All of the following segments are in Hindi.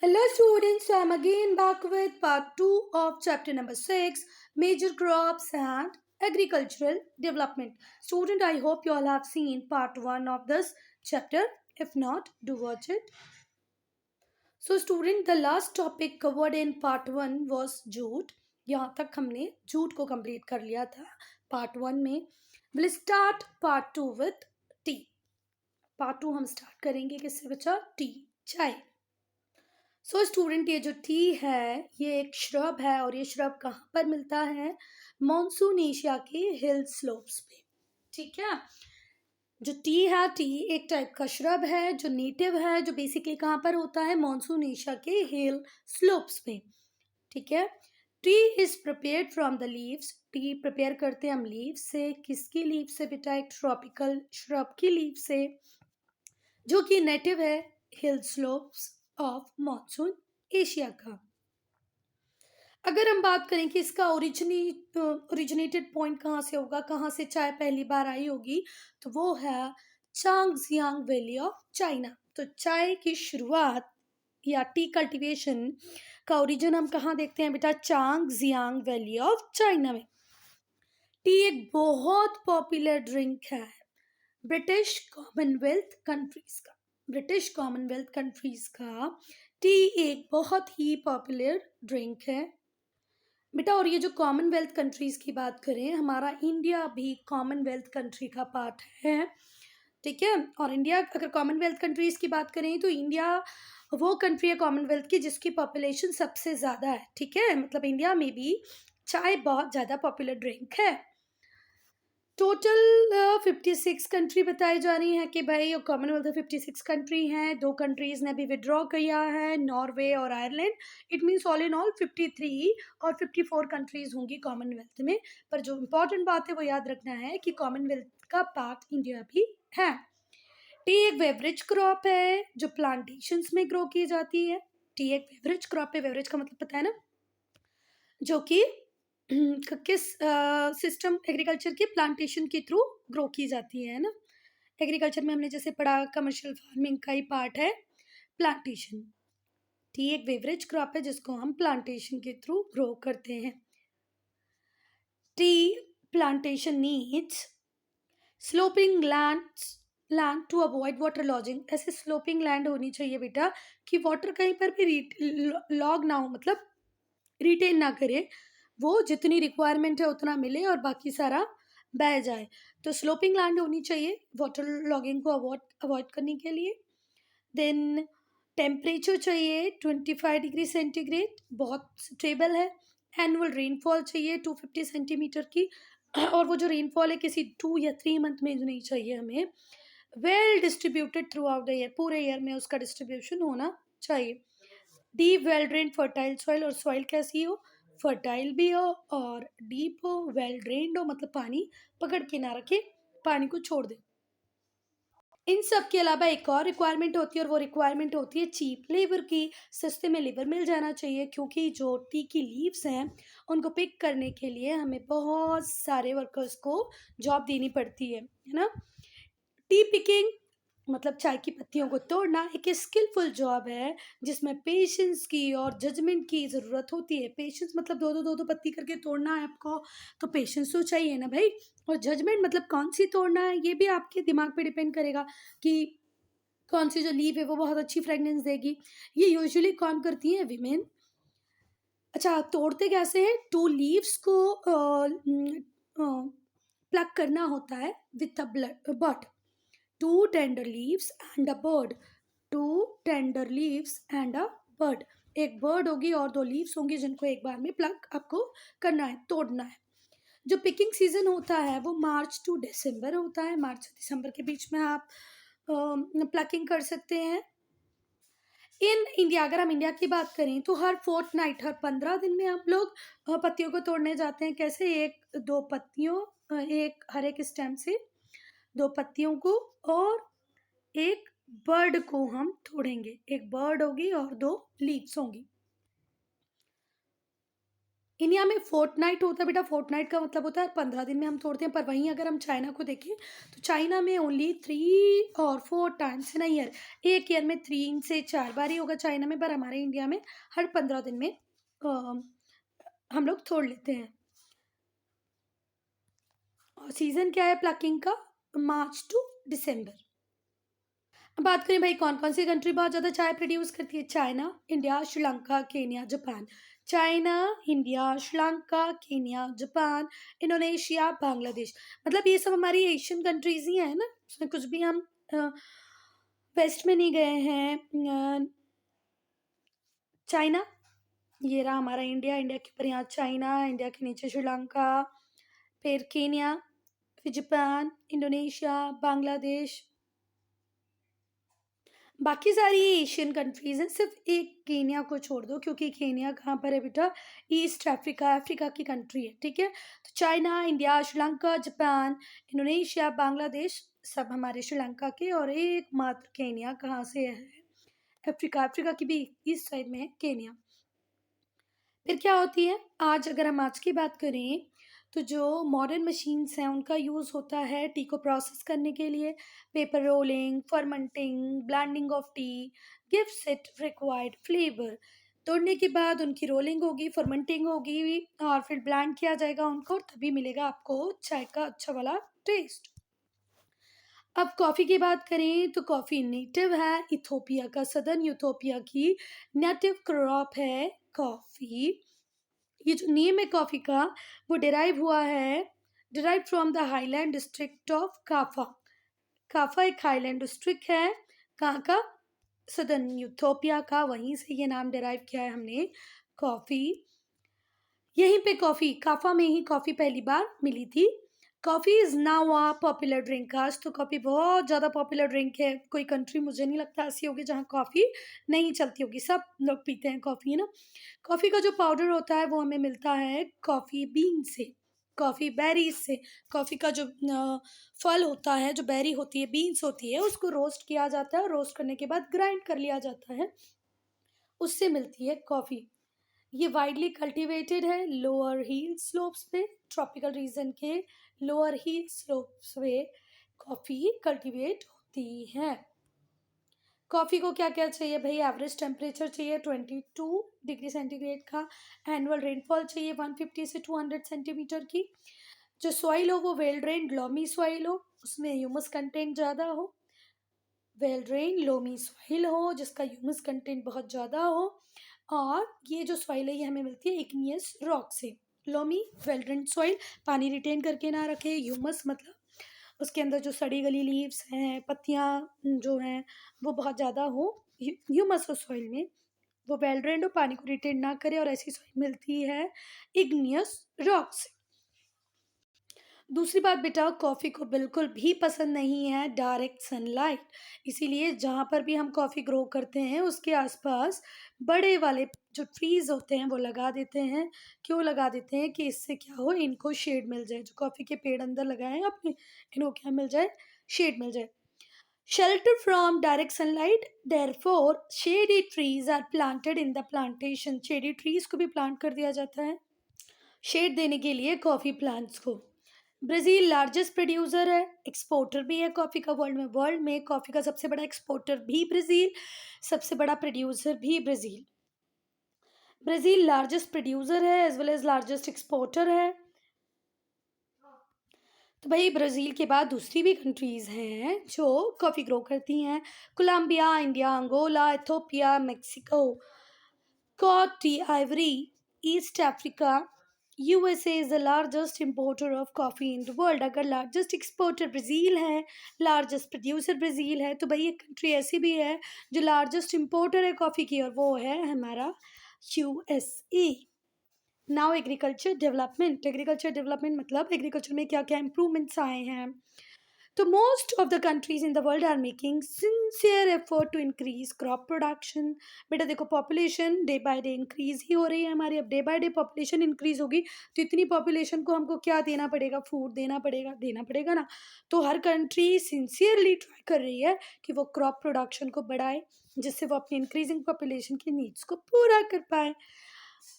Hello students, so I'm again back with part 2 of chapter number 6, Major Crops and Agricultural Development. Student, I hope you all have seen part 1 of this chapter. If not, do watch it. So student, the last topic covered in part 1 was jute. यहाँ तक हमने जूट को कंप्लीट कर लिया था पार्ट 1 में. We'll start part 2 with tea. Part 2 हम स्टार्ट करेंगे किससे बच्चा? टी, चाय. सो स्टूडेंट, ये जो टी है ये एक श्रब है और ये श्रब कहाँ पर मिलता है? मॉनसून एशिया के हिल स्लोप्स पे. ठीक है. जो टी है, टी एक टाइप का श्रब है जो नेटिव है, जो बेसिकली कहाँ पर होता है? मॉनसून एशिया के हिल स्लोप्स पे. ठीक है. T is prepared from the leaves. T prepare करते हैं हम लीव से. किसकी लीव से बेटा? एक ट्रॉपिकल श्रब की लीव से जो कि नेटिव है हिल स्लोप्स ऑफ मॉनसून एशिया का. अगर हम बात करें कि इसका ओरिजिनेटेड पॉइंट कहाँ से होगा, कहाँ से चाय पहली बार आई होगी, तो वो है चांगजियांग वैली ऑफ चाइना. तो चाय की शुरुआत या टी कल्टीवेशन का ओरिजिन हम कहाँ देखते हैं बेटा? चांगजियांग वैली ऑफ चाइना में. टी एक बहुत पॉपुलर ड्रिंक है ब्रिटिश कॉमनवेल्थ कंट्रीज का. ब्रिटिश कॉमनवेल्थ कंट्रीज का टी एक बहुत ही पॉपुलर ड्रिंक है बेटा. और ये जो कॉमनवेल्थ कंट्रीज की बात करें, हमारा इंडिया भी कॉमनवेल्थ कंट्री का पार्ट है. ठीक है. और इंडिया, अगर कॉमनवेल्थ कंट्रीज की बात करें तो इंडिया वो कंट्री है कॉमनवेल्थ की जिसकी पॉपुलेशन सबसे ज़्यादा है. ठीक है. मतलब इंडिया में भी चाय बहुत ज़्यादा पॉपुलर ड्रिंक है. टोटल 56 कंट्री बताई जा रही हैं कि भाई कॉमनवेल्थ 56 कंट्री हैं. 2 कंट्रीज़ ने भी विड्रॉ किया है, नॉर्वे और Ireland. It means all in all 53 और 54 कंट्रीज़ होंगी कॉमनवेल्थ में. पर जो इम्पोर्टेंट बात है वो याद रखना है कि कॉमनवेल्थ का पार्ट इंडिया भी है. टी एक बेवरेज क्रॉप है जो प्लांटेशंस में ग्रो की जाती है. टी एक बेवरेज क्रॉप है. बेवरेज का मतलब पता है ना, जो कि किस सिस्टम एग्रीकल्चर के प्लांटेशन के थ्रू ग्रो की जाती है ना. एग्रीकल्चर में हमने जैसे पढ़ा कमर्शियल फार्मिंग का ही पार्ट है प्लांटेशन. टी एक बेवरेज क्रॉप है जिसको हम प्लांटेशन के थ्रू ग्रो करते हैं. Tea plantation needs sloping land to avoid water logging. ऐसे स्लोपिंग लैंड होनी चाहिए बेटा कि वाटर कहीं पर भी लॉग ना हो, मतलब रिटेन ना करे. वो जितनी रिक्वायरमेंट है उतना मिले और बाकी सारा बह जाए. तो स्लोपिंग लैंड होनी चाहिए वाटर लॉगिंग को अवॉइड करने के लिए. देन टेम्परेचर चाहिए 25 डिग्री सेंटीग्रेड, बहुत स्टेबल है. एनुअल रेनफॉल चाहिए 250 सेंटीमीटर की. और वो जो रेनफॉल है किसी 2 या 3 मंथ में नहीं चाहिए हमें. Well distributed through out the year, पूरे ईयर में उसका डिस्ट्रीब्यूशन होना चाहिए. Deep well drain fertile soil, और सॉइल कैसी हो? फर्टाइल भी हो और डीप हो, वेल ड्रेन्ड हो, मतलब पानी पकड़ के ना रखे, पानी को छोड़ दे. इन सब के अलावा एक और रिक्वायरमेंट होती है और वो रिक्वायरमेंट होती है चीप लेबर की. सस्ते में लेबर मिल जाना चाहिए क्योंकि जो टी की लीव्स हैं उनको पिक करने के लिए हमें बहुत सारे वर्कर्स को जॉब देनी पड़ती है ना. टी पिकिंग मतलब चाय की पत्तियों को तोड़ना एक स्किलफुल जॉब है जिसमें पेशेंस की और जजमेंट की ज़रूरत होती है. पेशेंस मतलब दो दो पत्ती करके तोड़ना है आपको, तो पेशेंस तो चाहिए ना भाई. और जजमेंट मतलब कौन सी तोड़ना है ये भी आपके दिमाग पे डिपेंड करेगा कि कौन सी जो लीव है वो बहुत अच्छी फ्रेगनेंस देगी. ये यूजुअली कौन करती हैं? विमेन. अच्छा, तोड़ते कैसे हैं? 2 लीव्स को प्लग करना होता है with a but. 2 tender leaves and a bird. 2 tender leaves and a bird. एक बर्ड होगी और 2 लीव्स होंगी जिनको एक बार में प्लग आपको करना है, तोड़ना है. जो पिकिंग सीजन होता है वो मार्च टू दिसंबर होता है. मार्च से दिसंबर के बीच में आप प्लकिंग कर सकते हैं. इन इंडिया, अगर हम इंडिया की बात करें तो हर फोर्टनाइट, हर 15 दिन में हम लोग पत्तियों को तोड़ने जाते हैं. कैसे? एक 2 पत्तियों, एक हर एक स्टेम से 2 पत्तियों को और एक बर्ड को हम तोड़ेंगे. एक बर्ड होगी और 2 लीव्स होंगी. इंडिया में फोर्टनाइट होता है बेटा। फोर्टनाइट का मतलब होता है 15 दिन में हम तोड़ते हैं, पर वहीं अगर हम चाइना को देखें तो चाइना में ओनली 3 और 4 टाइम्स इन अ ईयर, एक ईयर में 3 से 4 बार ही होगा चाइना में, पर हमारे इंडिया में हर 15 दिन में हम लोग तोड़ लेते हैं। और सीजन क्या है प्लकिंग का? मार्च टू दिसंबर। अब बात करें भाई कौन कौन सी कंट्री बहुत ज़्यादा चाय प्रोड्यूस करती है। China, India, Sri Lanka, Kenya, Japan. China, India, Sri Lanka, Kenya, Japan, Indonesia, Bangladesh. मतलब ये सब हमारी एशियन कंट्रीज ही है ना, उसमें कुछ भी हम वेस्ट में नहीं गए हैं। चाइना, ये रहा हमारा इंडिया, इंडिया के ऊपर यहाँ चाइना, इंडिया के नीचे श्रीलंका, फिर केन्या, फिर जापान, इंडोनेशिया, बांग्लादेश। बाकी सारी एशियन कंट्रीज हैं, सिर्फ एक केन्या को छोड़ दो, क्योंकि केन्या कहाँ पर है बेटा? ईस्ट अफ्रीका, अफ्रीका की कंट्री है, ठीक है। तो China, India, Sri Lanka, Japan, Indonesia, Bangladesh सब हमारे श्रीलंका के, और एकमात्र केन्या कहाँ से है? अफ्रीका, अफ्रीका की भी ईस्ट साइड में है केन्या। फिर क्या होती है, आज अगर हम आज की बात करें तो जो मॉडर्न मशीन्स हैं उनका यूज़ होता है टी को प्रोसेस करने के लिए। Paper rolling, fermenting, blending of T gives it required flavour. तोड़ने के बाद उनकी रोलिंग होगी, फर्मेंटिंग होगी, और फिर ब्लेंड किया जाएगा उनको, और तभी मिलेगा आपको चाय का अच्छा वाला टेस्ट। अब कॉफ़ी की बात करें तो कॉफ़ी नेटिव है इथोपिया का, सदर्न यूथोपिया की नेटिव क्रॉप है कॉफ़ी। ये जो नेम है कॉफ़ी का वो derive from the highland district of Kaffa. Kaffa एक हाईलैंड डिस्ट्रिक्ट है, कहाँ का? सदर्न यूथोपिया का, वहीं से ये नाम डिराइव किया है हमने कॉफ़ी। यहीं पे कॉफ़ी, काफा में ही कॉफ़ी पहली बार मिली थी। Coffee is now a popular drink. आज तो कॉफ़ी बहुत ज़्यादा पॉपुलर ड्रिंक है। कोई कंट्री मुझे नहीं लगता ऐसी होगी जहाँ कॉफ़ी नहीं चलती होगी, सब लोग पीते हैं कॉफ़ी, है ना। कॉफ़ी का जो पाउडर होता है वो हमें मिलता है कॉफ़ी बीन से, कॉफ़ी बेरीज से। कॉफ़ी का जो फल होता है, जो बेरी होती है, बीन्स होती है, उसको रोस्ट किया जाता है, रोस्ट करने के बाद ग्राइंड कर लिया जाता है, उससे मिलती है कॉफ़ी। ये वाइडली कल्टीवेटेड है लोअर हिल स्लोप्स पे, ट्रॉपिकल रीजन के लोअर हिल स्लोप्स पे कॉफ़ी कल्टीवेट होती है। कॉफ़ी को क्या क्या चाहिए भाई? एवरेज टेम्परेचर चाहिए 22 डिग्री सेंटीग्रेड का। एनुअल रेनफॉल चाहिए 150 से 200 सेंटीमीटर की। जो सॉइल हो वो वेल ड्रेन लोमी सॉइल हो, उसमें ह्यूमस कंटेंट ज़्यादा हो। वेल ड्रेन लोमी सॉइल हो जिसका ह्यूमस कंटेंट बहुत ज़्यादा हो। और ये जो सॉइल है ये हमें मिलती है इग्नियस रॉक से। लोमी वेल ड्रेन सॉइल, पानी रिटेन करके ना रखे। ह्यूमस मतलब उसके अंदर जो सड़ी गली लीव्स हैं, पत्तियाँ जो हैं वो बहुत ज़्यादा हो, ह्यूमस हो सॉइल में, वो वेल ड्रेन्ड हो, पानी को रिटेन ना करे, और ऐसी सॉइल मिलती है इग्नियस रॉक से। दूसरी बात बेटा, कॉफ़ी को बिल्कुल भी पसंद नहीं है डायरेक्ट सनलाइट। इसीलिए जहाँ पर भी हम कॉफ़ी ग्रो करते हैं उसके आसपास बड़े वाले जो ट्रीज़ होते हैं वो लगा देते हैं। क्यों लगा देते हैं? कि इससे क्या हो, इनको शेड मिल जाए। जो कॉफ़ी के पेड़ अंदर लगाए हैं अपने, इनको क्या मिल जाए? शेड मिल जाए। Shelter from direct sunlight, therefore shady trees are planted in the plantation. Shady trees को भी प्लांट कर दिया जाता है शेड देने के लिए कॉफ़ी प्लांट्स को। ब्राज़ील लार्जेस्ट प्रोड्यूसर है, एक्सपोर्टर भी है कॉफ़ी का वर्ल्ड में। वर्ल्ड में कॉफ़ी का सबसे बड़ा एक्सपोर्टर भी ब्राज़ील, सबसे बड़ा प्रोड्यूसर भी ब्राज़ील। ब्राज़ील लार्जेस्ट प्रोड्यूसर है as well as largest exporter है। तो भाई ब्राज़ील के बाद दूसरी भी कंट्रीज़ हैं जो कॉफ़ी ग्रो करती हैं। Colombia, India, Angola, Ethiopia, Mexico, Cote d'Ivory, East Africa. USA is the largest importer of coffee in the world. अगर लार्जेस्ट एक्सपोर्टर ब्राज़ील है, लार्जेस्ट प्रोड्यूसर ब्राज़ील है, तो भाई एक कंट्री ऐसी भी है जो लार्जेस्ट इंपोर्टर है कॉफ़ी की, और वो है हमारा USA. Now agriculture development. Agriculture development मतलब एग्रीकल्चर में क्या क्या इम्प्रूवमेंट्स आए हैं। तो most of the countries in the world are making sincere effort to increase crop production. बेटा देखो, population day by day increase ही हो रही है हमारी। अब day by day population increase होगी तो इतनी पॉपुलेशन को हमको क्या देना पड़ेगा? फूड देना पड़ेगा ना। तो हर कंट्री सिंसियरली ट्राई कर रही है कि वो क्रॉप प्रोडक्शन को बढ़ाए, जिससे वो अपनी इंक्रीजिंग पॉपुलेशन की नीड्स को पूरा कर पाए।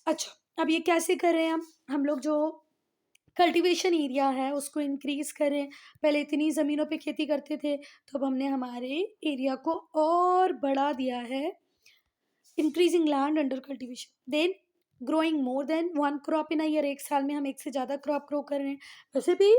अच्छा, अब ये कैसे कर रहे हैं हम लोग जो कल्टीवेशन एरिया है उसको इंक्रीज़ करें। पहले इतनी ज़मीनों पे खेती करते थे, तो अब हमने हमारे एरिया को और बढ़ा दिया है, increasing land under cultivation, then growing more than one crop in a year. एक साल में हम एक से ज़्यादा क्रॉप ग्रो कर रहे हैं। वैसे भी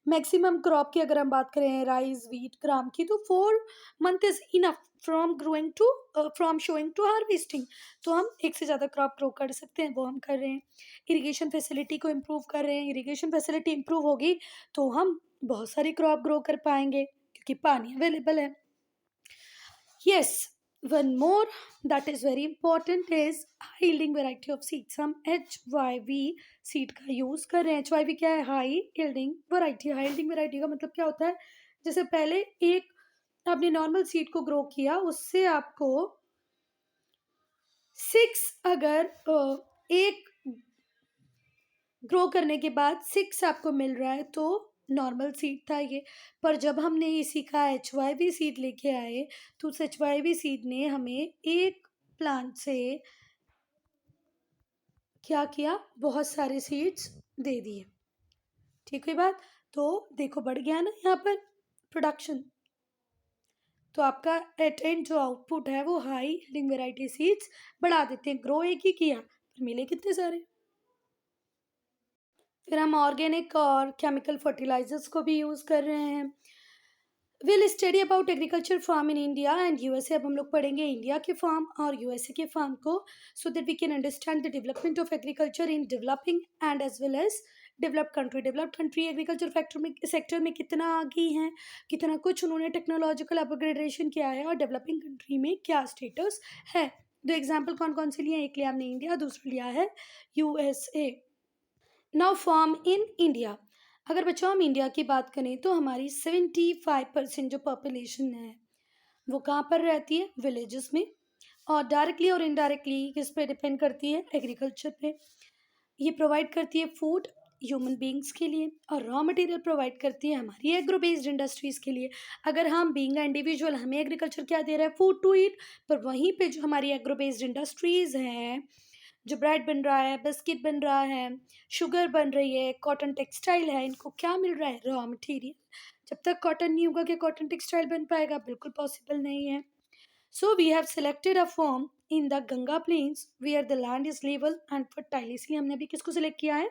मैक्सिमम क्रॉप की अगर हम बात करें राइस वीट ग्राम की, तो 4 month is enough from growing to from sowing to harvesting. तो हम एक से ज़्यादा क्रॉप ग्रो कर सकते हैं, वो हम कर रहे हैं। इरिगेशन फैसिलिटी को इम्प्रूव कर रहे हैं। इरिगेशन फैसिलिटी इम्प्रूव होगी तो हम बहुत सारी क्रॉप ग्रो कर पाएंगे, क्योंकि पानी अवेलेबल है। Yes, one more that is very important is high yielding variety of seeds. हम HYV सीड का यूज़ कर रहे हैं। HYV क्या है? High yielding variety. High yielding variety का मतलब क्या होता है? जैसे पहले एक आपने नॉर्मल सीड को ग्रो किया, उससे आपको 6 अगर एक ग्रो करने के बाद 6 आपको मिल रहा है तो नॉर्मल सीड था ये। पर जब हमने इसी का HYV सीड लेके आए, तो उस HYV सीड ने हमें एक प्लांट से क्या किया? बहुत सारे सीड्स दे दिए। ठीक हुई बात? तो देखो बढ़ गया ना यहाँ पर प्रोडक्शन। तो आपका एट एंड जो आउटपुट है वो हाई यील्डिंग वैरायटी सीड्स बढ़ा देते हैं। ग्रो एक ही किया पर मिले कितने सारे। फिर हम ऑर्गेनिक और केमिकल फर्टिलाइजर्स को भी यूज़ कर रहे हैं। Will study about agriculture farm in India and USA. अब हम लोग पढ़ेंगे इंडिया के फार्म और यूएसए के फार्म को, so that we can understand the development of agriculture in developing and as well as developed country. Developed country agriculture sector में कितना आगे हैं, कितना कुछ उन्होंने टेक्नोलॉजिकल अपग्रेडेशन किया है, और डेवलपिंग कंट्री में क्या स्टेटस है। दो एग्जाम्पल कौन कौन से लिए? एक लिया हमने इंडिया, दूसरा लिया है USA. Now form in India. अगर बच्चों हम इंडिया की बात करें तो हमारी 75% जो पॉपुलेशन है वो कहाँ पर रहती है? विलेजेस में। और डायरेक्टली और इनडायरेक्टली किस पे डिपेंड करती है? एग्रीकल्चर पे। ये प्रोवाइड करती है फूड ह्यूमन बींग्स के लिए, और रॉ मटेरियल प्रोवाइड करती है हमारी एग्रो बेस्ड इंडस्ट्रीज़ के लिए। अगर हम बीइंग इंडिविजुअल, हमें एग्रीकल्चर क्या दे रहा है? Food to eat. पर वहीं पे जो हमारी एग्रो बेस्ड इंडस्ट्रीज़ हैं, जो ब्रेड बन रहा है, बिस्किट बन रहा है, शुगर बन रही है, कॉटन टेक्सटाइल है, इनको क्या मिल रहा है? Raw material. जब तक कॉटन नहीं होगा कि कॉटन टेक्सटाइल बन पाएगा? बिल्कुल पॉसिबल नहीं है। So we have selected a farm in the Ganga plains where the land is level and fertile. इसलिए हमने अभी किसको सिलेक्ट किया है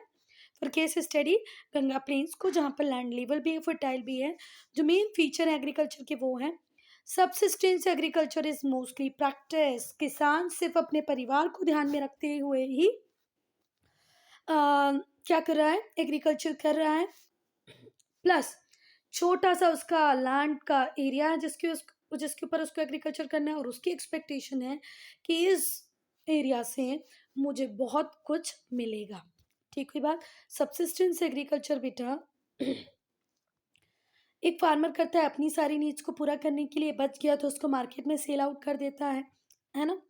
for case study? Ganga plains को, जहाँ पर लैंड लेवल भी है, फर्टाइल भी है। जो मेन फीचर है एग्रीकल्चर के वो हैं subsistence agriculture is mostly practice. किसान सिर्फ अपने परिवार को ध्यान में रखते हुए ही क्या कर रहा है? एग्रीकल्चर कर रहा है। प्लस छोटा सा उसका लैंड का एरिया है जिसके ऊपर उसको एग्रीकल्चर करना है, और उसकी एक्सपेक्टेशन है कि इस एरिया से मुझे बहुत कुछ मिलेगा। ठीक हुई बात? सबसिस्टेंस एग्रीकल्चर बेटा एक फार्मर करता है अपनी सारी नीड्स को पूरा करने के लिए, बच गया तो उसको मार्केट में सेल आउट कर देता है ना?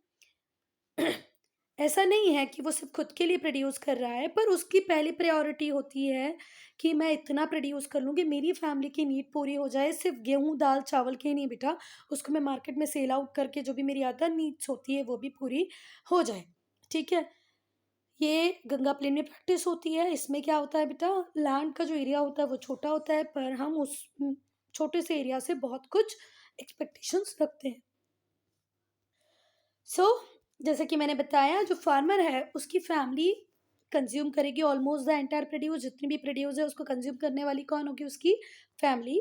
ऐसा नहीं है कि वो सिर्फ खुद के लिए प्रोड्यूस कर रहा है, पर उसकी पहली प्रायोरिटी होती है कि मैं इतना प्रोड्यूस कर लूँ कि मेरी फैमिली की नीड पूरी हो जाए। सिर्फ गेहूँ दाल चावल के ही नहीं बेटा, उसको मैं मार्केट में सेल आउट करके जो भी मेरी अदर नीड्स होती है वो भी पूरी हो जाए। ठीक है? ये गंगा प्लेन में प्रैक्टिस होती है। इसमें क्या होता है बेटा? लैंड का जो एरिया होता है वो छोटा होता है, पर हम उस छोटे से एरिया से बहुत कुछ एक्सपेक्टेशंस रखते हैं। सो जैसे कि मैंने बताया, जो फार्मर है उसकी फैमिली कंज्यूम करेगी ऑलमोस्ट द एंटायर प्रोड्यूस। जितनी भी प्रोड्यूस है उसको कंज्यूम करने वाली कौन होगी? उसकी family.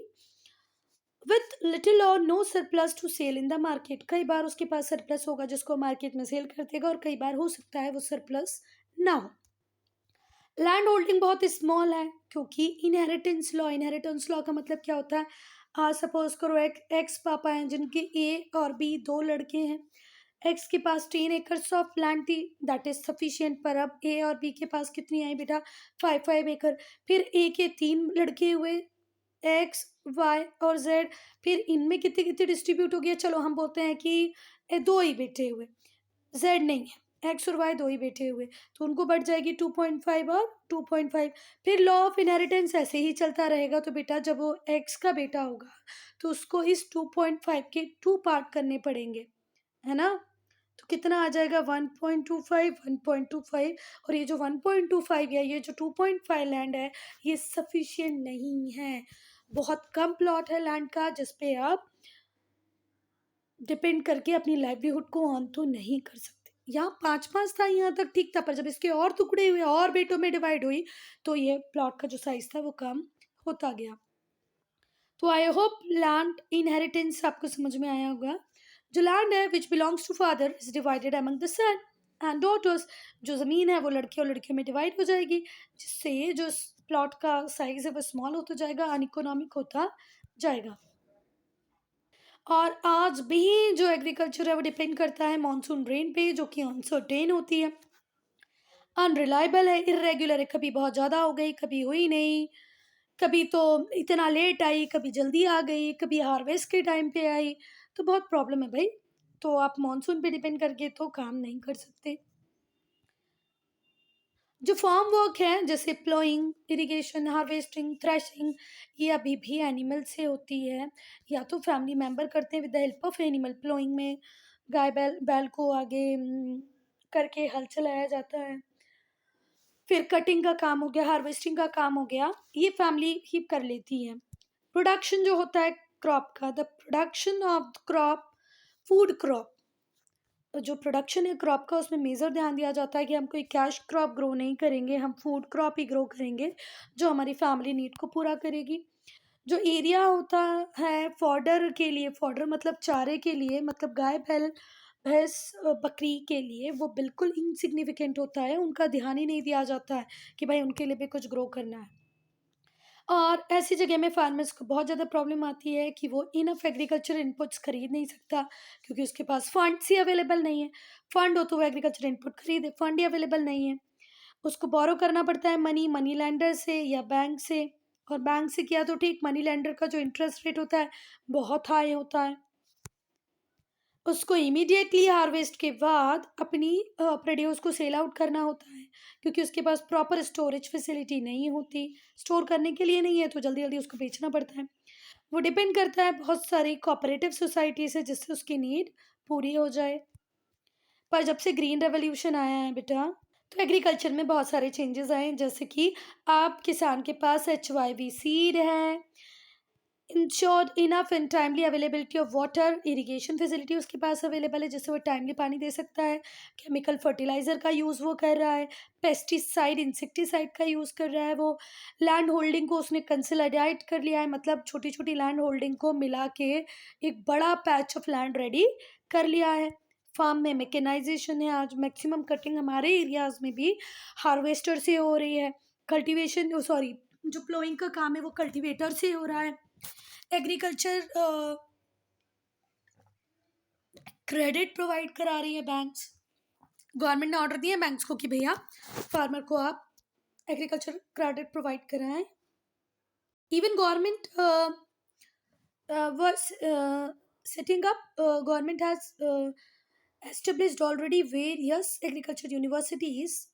With little or no surplus to sell in the market. कई बार उसके पास सरप्लस होगा जिसको मार्केट में सेल कर देगा, और कई बार हो सकता है वो सरप्लस ना हो। लैंड होल्डिंग बहुत स्मॉल है, क्योंकि इनहेरिटेंस लॉ का मतलब क्या होता है? आज सपोज करो एक एक्स पापा हैं जिनके ए और बी दो लड़के हैं। एक्स के पास 10 एकड़ ऑफ लैंड थी, दैट इज सफिशियंट। पर अब ए और बी के पास कितनी आई बेटा? 5 एकड़। फिर ए के 3 लड़के हुए, एक्स वाई और जेड। फिर इनमें कितने कितने डिस्ट्रीब्यूट हो गया? चलो हम बोलते हैं कि दो ही बेटे हुए, जेड नहीं है, एक्स और वाई दो ही बेटे हुए, तो उनको बढ़ जाएगी 2.5 और 2.5। फिर लॉ ऑफ इनहेरिटेंस ऐसे ही चलता रहेगा। तो बेटा जब वो एक्स का बेटा होगा तो उसको इस 2.5 के 2 पार्ट करने पड़ेंगे, है ना? तो कितना आ जाएगा 1.25 1.25, और ये जो 1.25 या ये जो 2.5 लैंड है ये सफिशिएंट नहीं है। बहुत कम प्लॉट है लैंड का जिस पे आप डिपेंड करके अपनी लाइवलीहुड को ऑन तो नहीं कर सकते। यहाँ 5-5 था, यहाँ तक ठीक था, पर जब इसके और टुकड़े हुए और बेटों में डिवाइड हुई तो ये प्लॉट का जो साइज था वो कम होता गया। तो आई होप लैंड इनहेरिटेंस आपको समझ में आया होगा। जो लैंड है which belongs to father is divided among the son and daughters. जो ज़मीन है वो लड़के और लड़कियों में डिवाइड हो जाएगी, जिससे जो प्लॉट का साइज है वो स्मॉल होता जाएगा, अनइकोनॉमिक होता जाएगा। और आज भी जो एग्रीकल्चर है वो डिपेंड करता है मॉनसून रेन पे, जो कि अनसर्टेन होती है, अनरिलायबल है, इरेगुलर है, कभी बहुत ज़्यादा हो गई, कभी हुई नहीं, कभी तो इतना लेट आई, कभी जल्दी आ गई, कभी हार्वेस्ट के टाइम पे आई। तो बहुत प्रॉब्लम है भाई। तो आप मॉनसून पे डिपेंड करके तो काम नहीं कर सकते। जो फार्म वर्क है जैसे प्लोइंग, इरिगेशन, हार्वेस्टिंग, थ्रेशिंग, ये अभी भी एनिमल से होती है, या तो फैमिली मेंबर करते हैं with the help of animal. Ploughing में गाय बैल बैल को आगे करके हल चलाया जाता है। फिर कटिंग का काम हो गया, हार्वेस्टिंग का काम हो गया, ये फैमिली ही कर लेती है। प्रोडक्शन जो होता है क्रॉप का, the production of crop, food crop, जो प्रोडक्शन है क्रॉप का उसमें मेजर ध्यान दिया जाता है कि हम कोई कैश क्रॉप ग्रो नहीं करेंगे, हम फूड क्रॉप ही ग्रो करेंगे जो हमारी फैमिली नीड को पूरा करेगी। जो एरिया होता है फॉडर के लिए, फॉडर मतलब चारे के लिए, मतलब गाय बैल भैंस बकरी के लिए, वो बिल्कुल इनसिग्निफिकेंट होता है, उनका ध्यान ही नहीं दिया जाता है कि भाई उनके लिए भी कुछ ग्रो करना है। और ऐसी जगह में फार्मर्स को बहुत ज़्यादा प्रॉब्लम आती है कि वो इनफ एग्रीकल्चर इनपुट्स खरीद नहीं सकता, क्योंकि उसके पास फंड्स ही अवेलेबल नहीं है। फंड हो तो वो एग्रीकल्चर इनपुट खरीदे, फंड ही अवेलेबल नहीं है। उसको बोरो करना पड़ता है मनी लैंडर से या बैंक से। और बैंक से किया तो ठीक, मनी लैंडर का जो इंटरेस्ट रेट होता है बहुत हाई होता है। उसको इमीडिएटली हार्वेस्ट के बाद अपनी प्रोड्यूस को सेल आउट करना होता है, क्योंकि उसके पास प्रॉपर स्टोरेज फैसिलिटी नहीं होती, स्टोर करने के लिए नहीं है, तो जल्दी जल्दी उसको बेचना पड़ता है। वो डिपेंड करता है बहुत सारी कोऑपरेटिव सोसाइटी से जिससे उसकी नीड पूरी हो जाए। पर जब से ग्रीन रेवोल्यूशन आया है बेटा, तो एग्रीकल्चर में बहुत सारे चेंजेस आए हैं, जैसे कि आप किसान के पास HYV सीड है, insured enough and timely availability of water, irrigation facility उसके पास अवेलेबल है जिससे वो टाइमली पानी दे सकता है। केमिकल फर्टिलाइज़र का यूज़ वो कर रहा है, पेस्टिसाइड इंसेक्टिसाइड का यूज़ कर रहा है वो। लैंड होल्डिंग को उसने कंसोलिडेट कर लिया है, मतलब छोटी छोटी लैंड होल्डिंग को मिला के एक बड़ा पैच ऑफ लैंड रेडी कर लिया है। फार्म में मैकेनाइजेशन है, आज मैक्सिमम कटिंग हमारे एरियाज में भी हार्वेस्टर से हो रही है। कल्टीवेशन सॉरी, जो प्लोइंग का काम है वो कल्टीवेटर से हो रहा है। एग्रीकल्चर क्रेडिट प्रोवाइड करा रही है बैंक्स। गवर्नमेंट ने ऑर्डर दिए बैंक्स को कि भैया फार्मर को आप एग्रीकल्चर क्रेडिट प्रोवाइड कराएं। Even government was setting up, government has established already various agriculture universities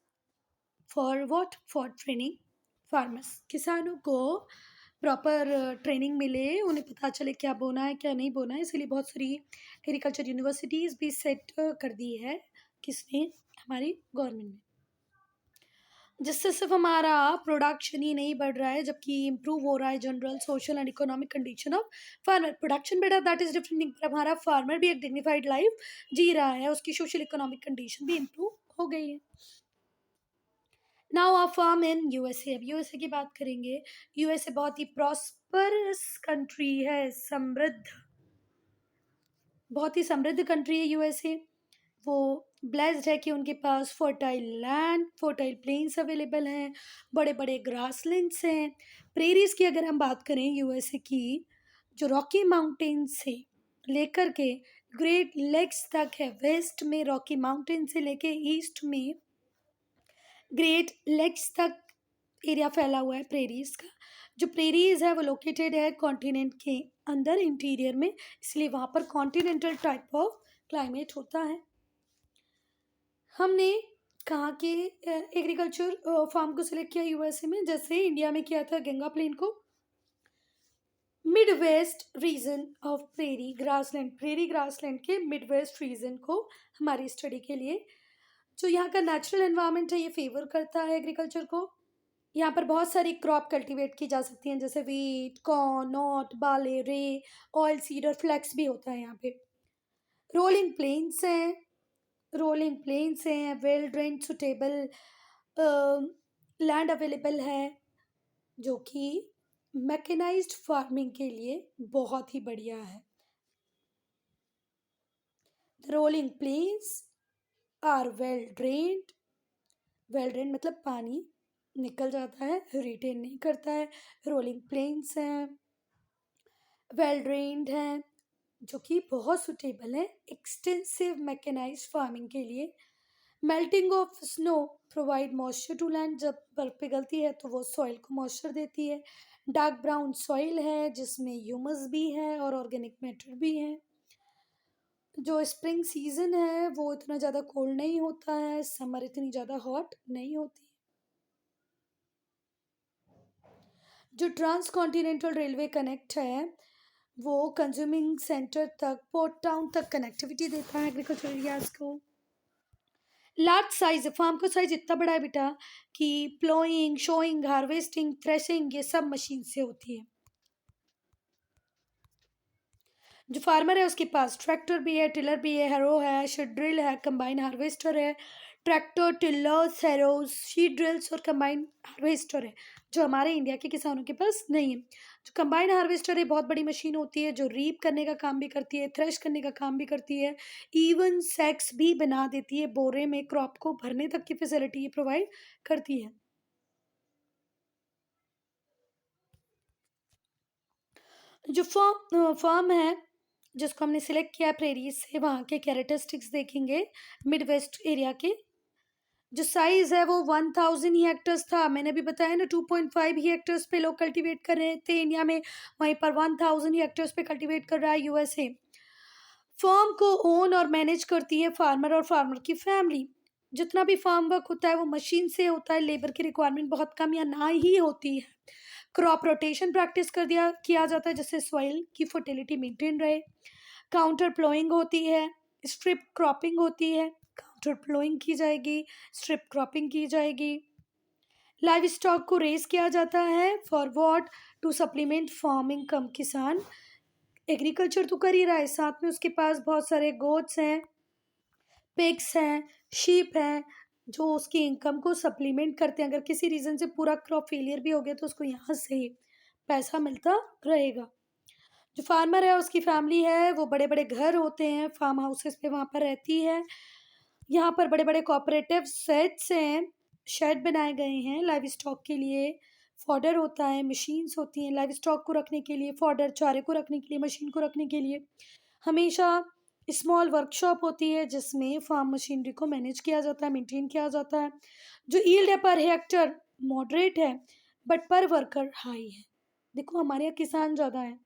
for what, for training farmers, किसानों को प्रॉपर ट्रेनिंग मिले, उन्हें पता चले क्या बोना है क्या नहीं बोना है, इसलिए बहुत सारी एग्रीकल्चर यूनिवर्सिटीज़ भी सेट कर दी है किसने, हमारी गवर्नमेंट ने, जिससे सिर्फ हमारा प्रोडक्शन ही नहीं बढ़ रहा है जबकि इम्प्रूव हो रहा है general social and economic condition of farmer. Production बेटा दैट इज डिफरेंट थिंग, पर हमारा फार्मर भी एक डिग्निफाइड लाइफ जी रहा है, उसकी सोशल इकोनॉमिक कंडीशन भी इम्प्रूव हो गई है। Now a farm in USA. अब यूएसए की बात करेंगे। यूएसए बहुत ही प्रॉस्परस कंट्री है, समृद्ध, बहुत ही समृद्ध कंट्री है यूएसए। वो ब्लेस्ड है कि उनके पास fertile land, fertile plains available हैं, बड़े बड़े ग्रासलैंड्स हैं। प्रेरीज की अगर हम बात करें यूएसए की, जो रॉकी माउंटेन से लेकर के ग्रेट लेक्स तक है, वेस्ट में रॉकी माउंटेन से लेके ईस्ट में ग्रेट लेक्स तक एरिया फैला हुआ है प्रेरीज का। जो प्रेरीज है वो लोकेटेड है कॉन्टिनेंट के अंदर इंटीरियर में, इसलिए वहाँ पर कॉन्टिनेंटल टाइप ऑफ क्लाइमेट होता है। हमने कहाँ के एग्रीकल्चर फार्म को सिलेक्ट किया यूएसए में, जैसे इंडिया में किया था गंगा प्लेन को, mid west region of prairie grassland के मिड वेस्ट रीजन को हमारी स्टडी के लिए, जो यहाँ का नेचुरल एनवायरनमेंट है, ये फेवर करता है एग्रीकल्चर को। यहाँ पर बहुत सारी क्रॉप कल्टीवेट की जा सकती हैं, जैसे वीट, कॉर्न, नॉट, बाले, रे, ऑयल सीड और फ्लेक्स भी होता है यहाँ पे। रोलिंग प्लेन्स हैं, well drained suitable land available है, जो कि मैकेनाइज्ड फार्मिंग के लिए बहुत ही बढ़िया है। Rolling plains are well drained मतलब पानी निकल जाता है, रिटेन नहीं करता है। रोलिंग प्लेन्स हैं, वेल ड्रेन्ड हैं, जो कि बहुत सुटेबल है एक्सटेंसिव मैकेनाइज्ड फार्मिंग के लिए। Melting of snow provide moisture to land, जब बर्फ पिघलती है तो वो सॉइल को मॉइस्चर देती है। डार्क ब्राउन सॉइल है जिसमें ह्यूमस भी है और ऑर्गेनिक मैटर भी है। जो स्प्रिंग सीजन है वो इतना ज़्यादा कोल्ड नहीं होता है, समर इतनी ज़्यादा हॉट नहीं होती। जो ट्रांस कॉन्टिनेंटल रेलवे कनेक्ट है वो कंज्यूमिंग सेंटर तक, पोर्ट टाउन तक कनेक्टिविटी देता है एग्रीकल्चर एरियाज को। लार्ज साइज फार्म का साइज इतना बड़ा है बेटा कि प्लोइंग, शोइंग, हार्वेस्टिंग, थ्रेशिंग ये सब मशीन से होती है। जो फार्मर है उसके पास ट्रैक्टर भी है, टिलर भी है, हैरो है, शीड ड्रिल है, कंबाइन हार्वेस्टर है। ट्रैक्टर, टिलर्स, हैरोज, शीड ड्रिल्स और कंबाइन हार्वेस्टर है, जो हमारे इंडिया के किसानों के पास नहीं है। जो कंबाइन हार्वेस्टर है बहुत बड़ी मशीन होती है, जो रीप करने का काम भी करती है, थ्रेश करने का काम भी करती है, इवन सैक्स भी बना देती है, बोरे में क्रॉप को भरने तक की फैसिलिटी ये प्रोवाइड करती है। जो फॉर्म है जिसको हमने सिलेक्ट किया प्रेरी से, वहाँ के कैरेक्टरिस्टिक्स देखेंगे मिड वेस्ट एरिया के। जो साइज है वो 1000 ही हेक्टर्स था, मैंने भी बताया ना 2.5 ही हेक्टर्स पे लोग कल्टीवेट कर रहे थे इंडिया में, वहीं पर 1000 ही हेक्टर्स पे कल्टीवेट कर रहा है यूएसए। फार्म को ओन और मैनेज करती है फार्मर और फार्मर की फैमिली। जितना भी फार्म वर्क होता है वो मशीन से होता है, लेबर की रिक्वायरमेंट बहुत कम या ना ही होती है। क्रॉप रोटेशन प्रैक्टिस किया जाता है जिससे सॉइल की फर्टिलिटी मेंटेन रहे। काउंटर प्लोइंग होती है, स्ट्रिप क्रॉपिंग होती है, काउंटर प्लोइंग की जाएगी, स्ट्रिप क्रॉपिंग की जाएगी। लाइव स्टॉक को रेस किया जाता है for what, to supplement farming कम किसान। एग्रीकल्चर तो कर ही रहा है, साथ में उसके पास बहुत सारे गोट्स हैं, पिग्स हैं, शीप हैं, जो उसकी इनकम को सप्लीमेंट करते हैं। अगर किसी रीज़न से पूरा क्रॉप फेलियर भी हो गया तो उसको यहाँ से पैसा मिलता रहेगा। जो फार्मर है उसकी फैमिली है, वो बड़े बड़े घर होते हैं, फार्म हाउसेस पे वहाँ पर रहती है। यहाँ पर बड़े बड़े कोऑपरेटिव सेट्स हैं, शेड बनाए गए हैं लाइव स्टॉक के लिए। फॉडर होता है, मशीन्स होती हैं लाइव स्टॉक को रखने के लिए, फॉडर चारे को रखने के लिए, मशीन को रखने के लिए। हमेशा स्मॉल वर्कशॉप होती है जिसमें फार्म मशीनरी को मैनेज किया जाता है, मेंटेन किया जाता है। जो यील्ड है पर हेक्टर मॉडरेट है, बट पर वर्कर हाई है। देखो हमारे यहाँ किसान ज़्यादा है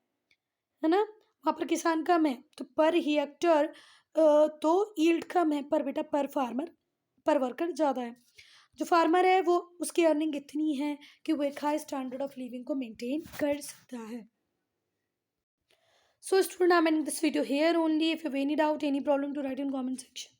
ना, वहाँ पर किसान कम है, तो पर हेक्टर तो यील्ड कम है, पर बेटा पर वर्कर ज़्यादा है। जो फार्मर है वो उसकी अर्निंग इतनी है कि वो एक हाई स्टैंडर्ड ऑफ लिविंग को मेंटेन कर सकता है। So student, I'm ending this video here only. If you have any doubt, any problem, to write in comment section.